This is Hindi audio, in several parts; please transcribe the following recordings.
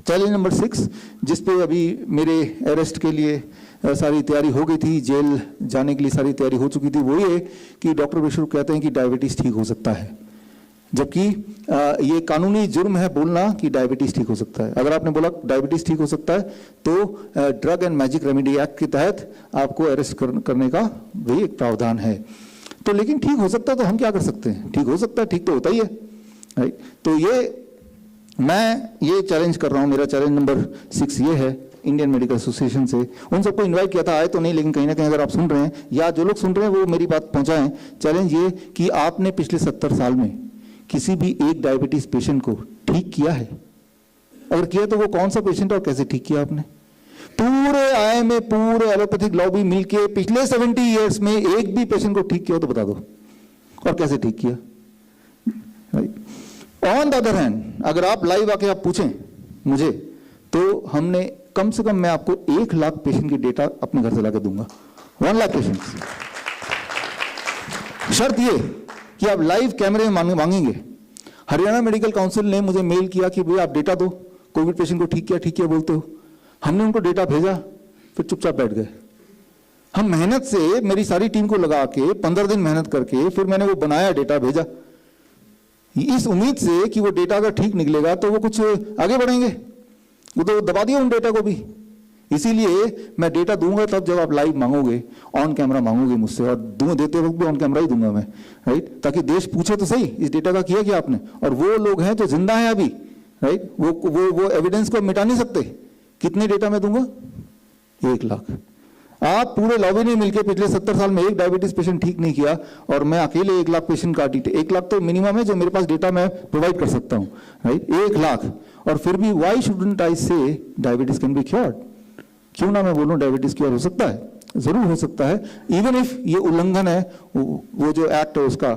चैलेंज नंबर 6, जिस पे अभी मेरे अरेस्ट के लिए सारी तैयारी हो गई थी, जेल जाने के लिए सारी तैयारी हो चुकी थी, वो ये कि डॉक्टर विश्वरूप कहते हैं कि डायबिटीज़ ठीक हो सकता है, जबकि ये कानूनी जुर्म है बोलना कि डायबिटीज़ ठीक हो सकता है। अगर आपने बोला डायबिटीज़ ठीक हो सकता है तो drug and magic remedy act के तहत आपको अरेस्ट करने का भी एक प्रावधान है। तो लेकिन ठीक हो सकता है तो हम क्या कर सकते हैं? ठीक हो सकता है, ठीक तो होता ही है, राइट? तो ये मैं ये चैलेंज कर रहा हूँ, मेरा चैलेंज नंबर 6 ये है इंडियन मेडिकल एसोसिएशन से। उन सबको इनवाइट किया था, आए तो नहीं, लेकिन कहीं ना कहीं अगर आप सुन रहे हैं या जो लोग सुन रहे हैं वो मेरी बात पहुंचाएं। चैलेंज ये कि आपने पिछले 70 साल में किसी भी एक डायबिटीज पेशेंट को ठीक किया है? अगर किया तो वो कौन सा पेशेंट और कैसे ठीक किया आपने? पूरे IMA, पूरे एलोपैथिक लॉबी मिलके पिछले 70 ईयर्स में एक भी पेशेंट को ठीक किया हो तो बता दो, और कैसे ठीक किया, right? On the other hand, अगर आप लाइव आके आप पूछें मुझे, तो हमने कम से कम, मैं आपको 1 लाख पेशेंट की डेटा अपने घर से लाकर दूंगा, 1 लाख पेशेंट। शर्त ये कि आप लाइव कैमरे में मांगेंगे। हरियाणा मेडिकल काउंसिल ने मुझे मेल किया कि भैया आप डेटा दो, कोविड पेशेंट को ठीक किया बोलते हो। हमने उनको डेटा भेजा, फिर चुपचाप बैठ गए। हम मेहनत से, मेरी सारी टीम को लगा के 15 दिन मेहनत करके फिर मैंने वो बनाया, डेटा भेजा, इस उम्मीद से कि वो डेटा अगर ठीक निकलेगा तो वो कुछ आगे बढ़ेंगे। वो तो दबा दिया उन डेटा को भी। इसीलिए मैं डेटा दूंगा तब जब आप लाइव मांगोगे, ऑन कैमरा मांगोगे मुझसे, और देते वक्त भी ऑन कैमरा ही दूंगा मैं, राइट? ताकि देश पूछे तो सही इस डेटा का किया क्या आपने। और वो लोग हैं जो जिंदा हैं अभी, राइट? वो एविडेंस को मिटा नहीं सकते। कितने डेटा मैं दूंगा? 1 लाख। आप पूरे लॉबी ने मिलकर पिछले 70 साल में एक डायबिटीज पेशेंट ठीक नहीं किया, और मैं अकेले 1 लाख पेशेंट का डेटा, 1 लाख तो मिनिमम है जो मेरे पास डेटा मैं प्रोवाइड कर सकता हूँ, राइट? 1 लाख। और फिर भी वाई शुडंट आई से डायबिटीज कैन बी क्योर्ड? क्यों ना मैं बोलूं डायबिटीज क्योर हो सकता है? जरूर हो सकता है, इवन इफ ये उल्लंघन है, वो जो एक्ट है उसका,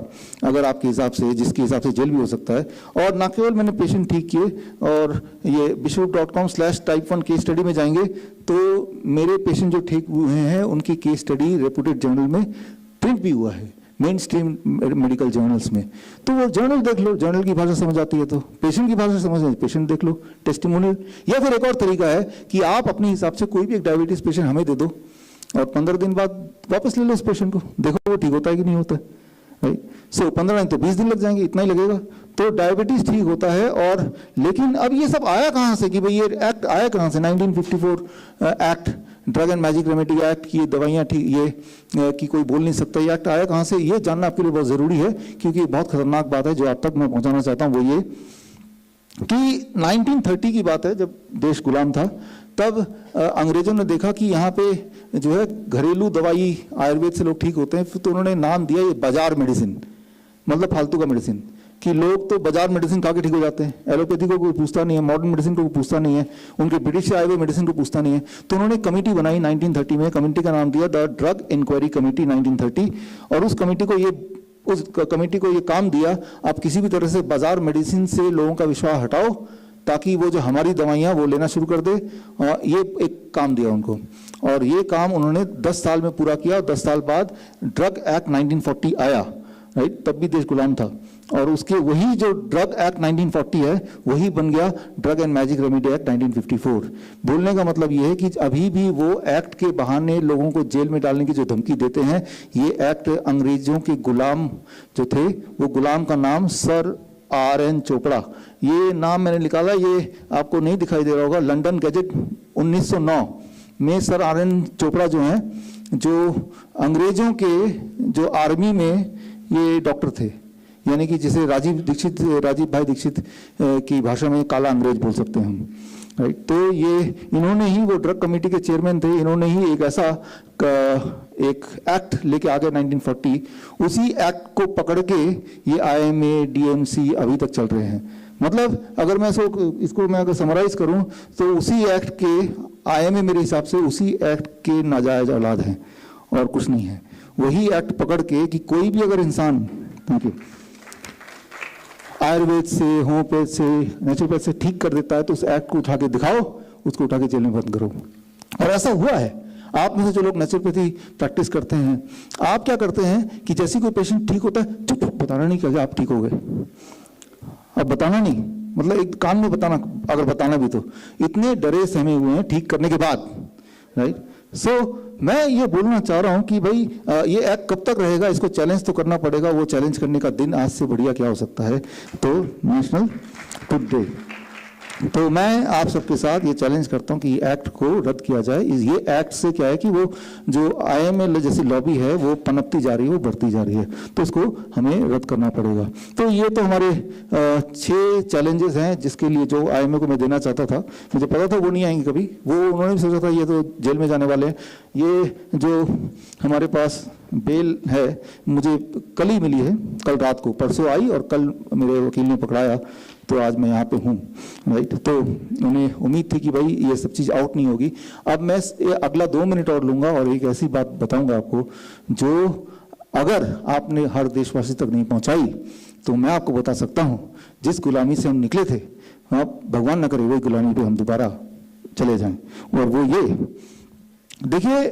अगर आपके हिसाब से, जिसके हिसाब से जेल भी हो सकता है। और ना केवल मैंने पेशेंट ठीक किए, और ये विश्वरूप.com/type1 केस स्टडी में जाएंगे तो मेरे पेशेंट जो ठीक हुए हैं उनकी केस स्टडी रेपुटेड जर्नल में प्रिंट भी हुआ है, मेन स्ट्रीम मेडिकल जर्नल्स में। तो वो जर्नल देख लो, जर्नल की भाषा समझ आती है तो पेशेंट की भाषा समझ आती है, पेशेंट देख लो, टेस्टिमोनियल। या फिर एक और तरीका है कि आप अपने हिसाब से कोई भी एक डायबिटीज पेशेंट हमें दे दो, और 15 दिन बाद वापस ले लो उस पेशेंट को, देखो वो ठीक होता है कि नहीं होता है, राइट? सो 15 दिन तो 20 दिन लग जाएंगे, इतना ही लगेगा। तो डायबिटीज ठीक होता है। और लेकिन अब ये सब आया कहाँ से कि भाई ये एक्ट आया कहाँ से? 1954 act, drug and magic remedy act की दवाइयाँ ठीक, ये कि कोई बोल नहीं सकता, ये एक्ट आया कहाँ से? ये जानना आपके लिए बहुत ज़रूरी है, क्योंकि बहुत खतरनाक बात है जो आप तक मैं पहुँचाना चाहता हूँ। वो ये कि 1930 की बात है, जब देश गुलाम था, तब अंग्रेजों ने देखा कि यहाँ पे जो है घरेलू दवाई आयुर्वेद से लोग ठीक होते हैं, फिर तो उन्होंने नाम दिया ये बाजार मेडिसिन, मतलब फालतू का मेडिसिन, कि लोग तो बाजार मेडिसिन खा के ठीक हो जाते हैं, एलोपैथी को कोई पूछता नहीं है, मॉडर्न मेडिसिन को कोई पूछता नहीं है, उनके ब्रिटिश से आए हुए मेडिसिन को पूछता नहीं है। तो उन्होंने कमेटी बनाई 1930 में, कमेटी का नाम दिया द ड्रग इंक्वायरी कमेटी 1930, और उस कमेटी को ये काम दिया, आप किसी भी तरह से बाजार मेडिसिन से लोगों का विश्वास हटाओ, ताकि वो जो हमारी दवाइयाँ वो लेना शुरू कर दे। ये एक काम दिया उनको, और ये काम उन्होंने 10 साल में पूरा किया। 10 साल बाद ड्रग एक्ट 1940 आया, राइट? तब भी देश गुलाम था, और उसके वही जो ड्रग एक्ट 1940 है वही बन गया drug and magic remedy act 1954। बोलने का मतलब ये है कि अभी भी वो एक्ट के बहाने लोगों को जेल में डालने की जो धमकी देते हैं, ये एक्ट अंग्रेजों के गुलाम जो थे, वो गुलाम का नाम सर RN चोपड़ा, ये नाम मैंने निकाला, ये आपको नहीं दिखाई दे रहा होगा, लंदन गैजेट 1909 में सर RN चोपड़ा जो हैं, जो अंग्रेजों के जो आर्मी में ये डॉक्टर थे, यानी कि जिसे राजीव भाई दीक्षित की भाषा में काला अंग्रेज बोल सकते हैं हम, राइट? तो ये इन्होंने ही, वो ड्रग कमेटी के चेयरमैन थे, इन्होंने ही एक ऐसा एक एक्ट लेके आ गए 1940। उसी एक्ट को पकड़ के ये IMA DMC अभी तक चल रहे हैं। मतलब अगर मैं इसको मैं अगर समराइज करूं तो उसी एक्ट के IMA मेरे हिसाब से उसी एक्ट के नाजायज औलाद हैं और कुछ नहीं है। वही एक्ट पकड़ के कि कोई भी अगर इंसान, थैंक यू, आयुर्वेद से, होम्योपैथ से, नेचुरोपैथ से ठीक कर देता है तो उस एक्ट को उठा के दिखाओ, उसको उठा के जेल में बंद करो। और ऐसा हुआ है। आप में से जो लोग नेचुरोपैथी प्रैक्टिस करते हैं, आप क्या करते हैं कि जैसे कोई पेशेंट ठीक होता है, चुप, बताना नहीं क्या आप ठीक हो गए, अब बताना नहीं, मतलब एक कान में बताना, अगर बताना भी तो इतने डरे सहमे हुए हैं ठीक करने के बाद, राइट। सो मैं ये बोलना चाह रहा हूं कि भाई ये एक्ट कब तक रहेगा, इसको चैलेंज तो करना पड़ेगा। वो चैलेंज करने का दिन आज से बढ़िया क्या हो सकता है, तो नेशनल फूड डे। तो मैं आप सबके साथ ये चैलेंज करता हूं कि एक्ट को रद्द किया जाए। ये एक्ट से क्या है कि वो जो IML जैसी लॉबी है वो पनपती जा रही है, वो बढ़ती जा रही है, तो इसको हमें रद्द करना पड़ेगा। तो ये तो हमारे 6 चैलेंजेस हैं जिसके लिए जो IMA को मैं देना चाहता था। मुझे पता था वो नहीं आएंगे कभी, वो उन्होंने भी सोचा था ये तो जेल में जाने वाले हैं। ये जो हमारे पास बेल है मुझे कल ही मिली है, कल रात को, परसों आई और कल मेरे वकील ने पकड़ाया, तो आज मैं यहाँ पे हूँ, राइट। तो उन्हें उम्मीद थी कि भाई ये सब चीज़ आउट नहीं होगी। अब मैं अगला 2 मिनट और लूँगा और एक ऐसी बात बताऊँगा आपको जो अगर आपने हर देशवासी तक नहीं पहुँचाई तो मैं आपको बता सकता हूँ जिस गुलामी से हम निकले थे, आप भगवान न करे वही गुलामी पे हम दोबारा चले जाएं। और वो ये देखिए,